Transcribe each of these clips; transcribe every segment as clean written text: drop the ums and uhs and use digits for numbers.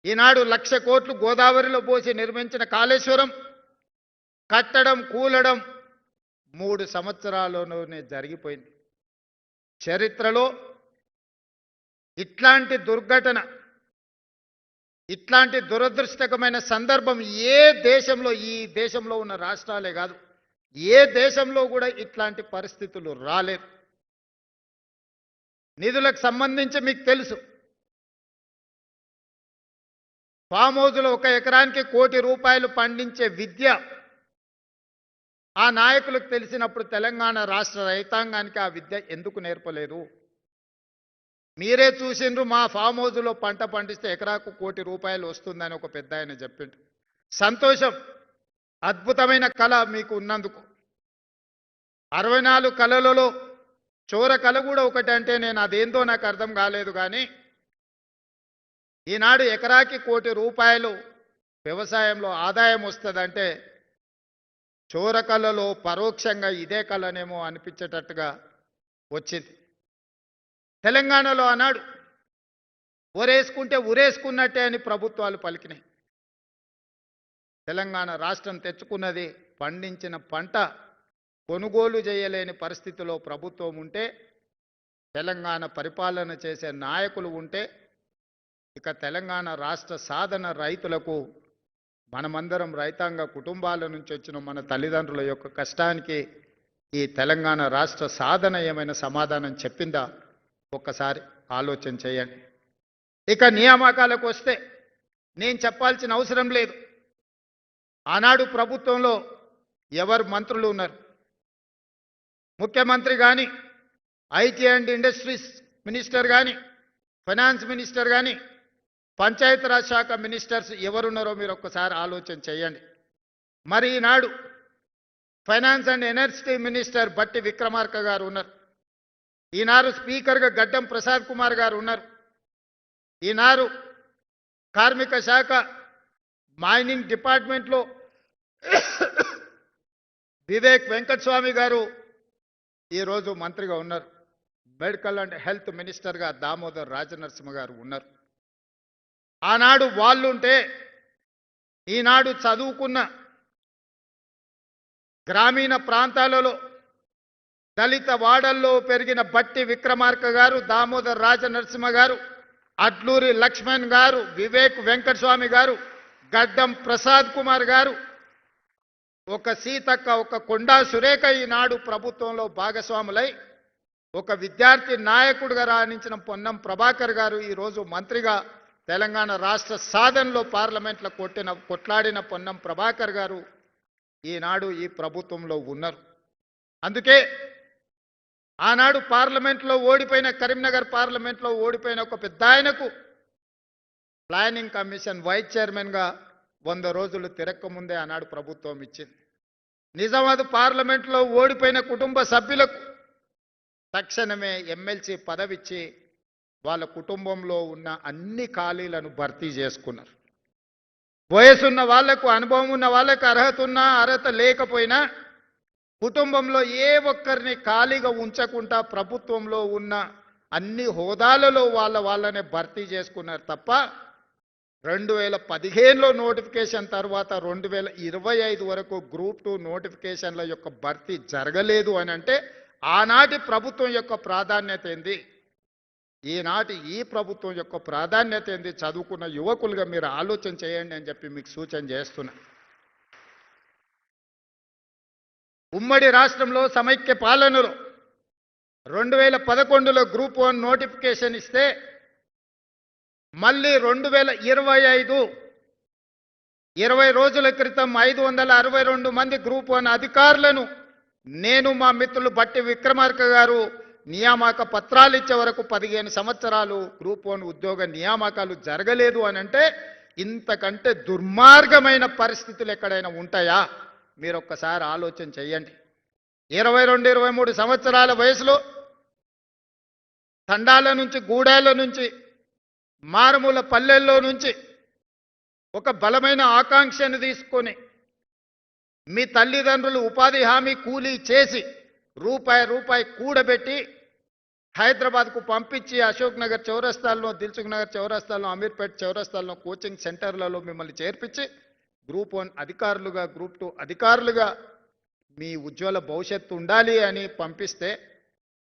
ఈనాడు 1,00,000 కోట్లు గోదావరిలో పోసి నిర్మించిన కాళేశ్వరం కట్టడం కూలడం 3 సంవత్సరాల్లోనే జరిగిపోయింది. చరిత్రలో ఇట్లాంటి దుర్ఘటన, ఇట్లాంటి దురదృష్టకరమైన సందర్భం ఏ దేశంలో, ఈ దేశంలో ఉన్న రాష్ట్రాలే కాదు, ఏ దేశంలో కూడా ఇట్లాంటి పరిస్థితులు రాలేదు. నిధులకు సంబంధించి మీకు తెలుసు, ఫామ్ హౌస్లో 1 ఎకరానికి ₹1 కోటి పండించే విద్య ఆ నాయకులకు తెలిసినప్పుడు తెలంగాణ రాష్ట్ర రైతాంగానికి ఆ విద్య ఎందుకు నేర్పలేదు? మీరే చూసిండ్రు, మా ఫామ్ హౌస్లో పంట పండిస్తే ఎకరాకు ₹1 కోటి వస్తుందని ఒక పెద్ద ఆయన చెప్పిండు. సంతోషం, అద్భుతమైన కళ మీకు ఉన్నందుకు. 64 కళలలో చోర కళ కూడా ఒకటి అంటే నేను అదేందో నాకు అర్థం కాలేదు. కానీ ఈనాడు ఎకరాకి ₹1 కోటి వ్యవసాయంలో ఆదాయం వస్తుందంటే చోర కళలో పరోక్షంగా ఇదే కళనేమో అనిపించేటట్టుగా వచ్చింది. తెలంగాణలో ఆనాడు ఒరేసుకుంటే ఉరేసుకున్నట్టే అని ప్రభుత్వాలు పలికినాయి. తెలంగాణ రాష్ట్రం తెచ్చుకున్నది పండించిన పంట కొనుగోలు చేయలేని పరిస్థితిలో ప్రభుత్వం ఉంటే, తెలంగాణ పరిపాలన చేసే నాయకులు ఉంటే, ఇక తెలంగాణ రాష్ట్ర సాధన రైతులకు మనమందరం రైతాంగ కుటుంబాల నుంచి వచ్చిన మన తల్లిదండ్రుల యొక్క కష్టానికి ఈ తెలంగాణ రాష్ట్ర సాధన ఏమైనా సమాధానం చెప్పిందా? ఒక్కసారి ఆలోచన చేయండి. ఇక నియామకాలకు వస్తే నేను చెప్పాల్సిన అవసరం లేదు. ఆనాడు ప్రభుత్వంలో ఎవరు మంత్రులు ఉన్నారు? ముఖ్యమంత్రి కానీ, ఐటీ అండ్ ఇండస్ట్రీస్ మినిస్టర్ కానీ, ఫైనాన్స్ మినిస్టర్ కానీ, పంచాయతీరాజ్ శాఖ మినిస్టర్స్ ఎవరున్నారో మీరు ఒక్కసారి ఆలోచన చేయండి. మరి ఈనాడు ఫైనాన్స్ అండ్ ఎనర్జీ మినిస్టర్ బట్టి విక్రమార్క గారు ఉన్నారు. ఈనాడు స్పీకర్గా గడ్డం ప్రసాద్ కుమార్ గారు ఉన్నారు. ఈనాడు కార్మిక శాఖ మైనింగ్ డిపార్ట్మెంట్లో వివేక్ వెంకటస్వామి గారు ఈరోజు మంత్రిగా ఉన్నారు. మెడికల్ అండ్ హెల్త్ మినిస్టర్గా దామోదర్ రాజనరసింహ గారు ఉన్నారు. ఆనాడు వాళ్ళుంటే ఈనాడు చదువుకున్న గ్రామీణ ప్రాంతాలలో దళిత వాడల్లో పెరిగిన బట్టి విక్రమార్క గారు, దామోదర్ రాజనరసింహ గారు, అడ్లూరి లక్ష్మణ్ గారు, వివేక్ వెంకటస్వామి గారు, గడ్డం ప్రసాద్ కుమార్ గారు, ఒక సీతక్క, ఒక కొండా సురేఖ ఈనాడు ప్రభుత్వంలో భాగస్వాములై ఒక విద్యార్థి నాయకుడిగా రాణించిన పొన్నం ప్రభాకర్ గారు ఈరోజు మంత్రిగా తెలంగాణ రాష్ట్ర సాధనలో పార్లమెంట్లో కొట్లాడిన పొన్నం ప్రభాకర్ గారు ఈనాడు ఈ ప్రభుత్వంలో ఉన్నారు. అందుకే ఆనాడు పార్లమెంట్లో ఓడిపోయిన, కరీంనగర్ పార్లమెంట్లో ఓడిపోయిన ఒక పెద్ద ఆయనకు ప్లానింగ్ కమిషన్ వైస్ చైర్మన్గా 100 రోజులు తిరక్కముందే ఆనాడు ప్రభుత్వం ఇచ్చింది. నిజామాబాద్ పార్లమెంట్లో ఓడిపోయిన కుటుంబ సభ్యులకు తక్షణమే ఎమ్మెల్సీ పదవిచ్చి వాళ్ళ కుటుంబంలో ఉన్న అన్ని ఖాళీలను భర్తీ చేసుకున్నారు. వయసున్న వాళ్లకు, అనుభవం ఉన్న వాళ్ళకు, అర్హత ఉన్నా అర్హత లేకపోయినా కుటుంబంలో ఏ ఒక్కరిని ఖాళీగా ఉంచకుండా ప్రభుత్వంలో ఉన్న అన్ని హోదాలలో వాళ్ళనే భర్తీ చేసుకున్నారు తప్ప 2015లో నోటిఫికేషన్ తర్వాత 2025 వరకు గ్రూప్ 2 నోటిఫికేషన్ల యొక్క భర్తీ జరగలేదు అని అంటే ఆనాటి ప్రభుత్వం యొక్క ప్రాధాన్యత ఏంది, ఈనాటి ఈ ప్రభుత్వం యొక్క ప్రాధాన్యత ఏంది? చదువుకున్న యువకులుగా మీరు ఆలోచన చేయండి అని చెప్పి మీకు సూచన చేస్తున్నా. ఉమ్మడి రాష్ట్రంలో సమైక్య పాలనలో 2011లో గ్రూప్ 1 నోటిఫికేషన్ ఇస్తే మళ్ళీ 2025 20 రోజుల క్రితం 562 మంది గ్రూప్ 1 అధికారులను నేను, మా మిత్రులు బట్టి విక్రమార్క గారు నియామక పత్రాలు ఇచ్చే వరకు 15 సంవత్సరాలు గ్రూప్ 1 ఉద్యోగ నియామకాలు జరగలేదు అని అంటే ఇంతకంటే దుర్మార్గమైన పరిస్థితులు ఎక్కడైనా ఉంటాయా? మీరు ఒక్కసారి ఆలోచన చేయండి. 22-23 సంవత్సరాల వయసులో తండాల నుంచి, గూడాల నుంచి, మారుమూల పల్లెల్లో నుంచి ఒక బలమైన ఆకాంక్షను తీసుకొని మీ తల్లిదండ్రులు ఉపాధి హామీ కూలీ చేసి రూపాయి కూడబెట్టి హైదరాబాద్కు పంపించి అశోక్ నగర్ చౌరస్తాల్లో, దిల్సుఖ్ నగర్ చౌరస్తాల్లో, అమీర్పేట్ చౌరస్తాల్లో కోచింగ్ సెంటర్లలో మిమ్మల్ని చేర్పించి గ్రూప్ 1 అధికారులుగా, గ్రూప్ 2 అధికారులుగా మీ ఉజ్వల భవిష్యత్తు ఉండాలి అని పంపిస్తే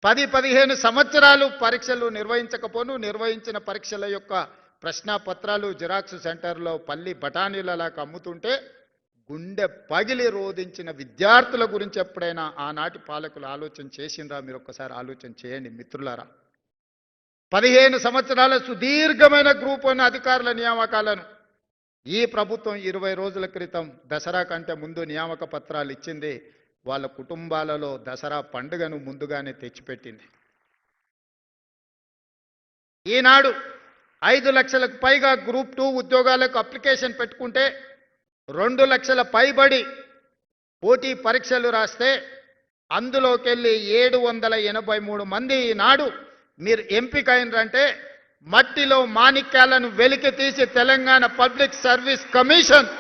10-15 సంవత్సరాలు పరీక్షలు నిర్వహించిన పరీక్షల యొక్క ప్రశ్నాపత్రాలు జిరాక్స్ సెంటర్లో పల్లి బఠానీలలాగా అమ్ముతుంటే గుండె పగిలి రోధించిన విద్యార్థుల గురించి ఎప్పుడైనా ఆనాటి పాలకులు ఆలోచన చేసిండ్రా? మీరు ఒక్కసారి ఆలోచన చేయండి మిత్రులారా. 15 సంవత్సరాల సుదీర్ఘమైన గ్రూప్ 1 అధికారుల నియామకాలను ఈ ప్రభుత్వం 20 రోజుల క్రితం దసరా కంటే ముందు నియామక పత్రాలు ఇచ్చింది. వాళ్ళ కుటుంబాలలో దసరా పండుగను ముందుగానే తెచ్చిపెట్టింది. ఈనాడు 5 లక్షలకు పైగా గ్రూప్ 2 ఉద్యోగాలకు అప్లికేషన్ పెట్టుకుంటే 2 లక్షల పైబడి పోటీ పరీక్షలు రాస్తే అందులోకెళ్ళి 783 మంది ఈనాడు మీరు ఎంపిక అయినరంటే మట్టిలో మాణిక్యాలను వెలికి తీసి తెలంగాణ పబ్లిక్ సర్వీస్ కమిషన్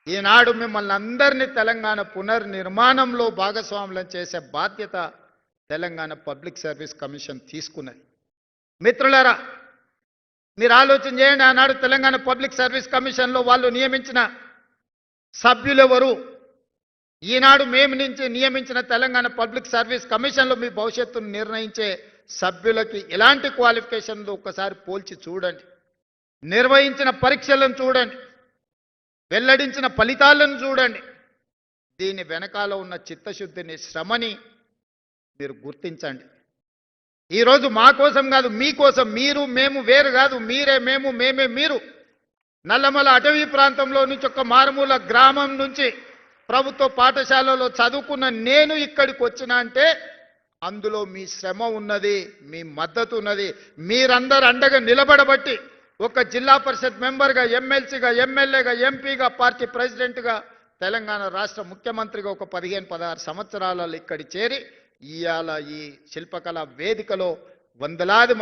ఈనాడు మిమ్మల్ని అందరినీ తెలంగాణ పునర్నిర్మాణంలో భాగస్వాములను చేసే బాధ్యత తెలంగాణ పబ్లిక్ సర్వీస్ కమిషన్ తీసుకున్నది. మిత్రులారా, మీరు ఆలోచన చేయండి. ఆనాడు తెలంగాణ పబ్లిక్ సర్వీస్ కమిషన్లో వాళ్ళు నియమించిన సభ్యులెవరు? ఈనాడు మేము నియమించిన తెలంగాణ పబ్లిక్ సర్వీస్ కమిషన్లో మీ భవిష్యత్తును నిర్ణయించే సభ్యులకి ఎలాంటి క్వాలిఫికేషన్లు ఒక్కసారి పోల్చి చూడండి. నిర్వహించిన పరీక్షలను చూడండి, వెల్లడించిన ఫలితాలను చూడండి. దీని వెనకాల ఉన్న చిత్తశుద్ధిని, శ్రమని మీరు గుర్తించండి. ఈరోజు మా కోసం కాదు, మీకోసం. మీరు మేము వేరు కాదు, మీరే మేము, మేమే మీరు. నల్లమల అటవీ ప్రాంతంలో నుంచి ఒక మారుమూల గ్రామం నుంచి ప్రభుత్వ పాఠశాలలో చదువుకున్న నేను ఇక్కడికి వచ్చినా అంటే అందులో మీ శ్రమ ఉన్నది, మీ మద్దతు ఉన్నది. మీరందరూ అండగా నిలబడబట్టి ఒక జిల్లా పరిషత్ మెంబర్గా, ఎమ్మెల్సీగా, ఎమ్మెల్యేగా, ఎంపీగా, పార్టీ ప్రెసిడెంట్గా, తెలంగాణ రాష్ట్ర ముఖ్యమంత్రిగా ఒక 15-16 సంవత్సరాలలో ఇక్కడి చేరి ఇవాళ ఈ శిల్పకళా వేదికలో వందలాది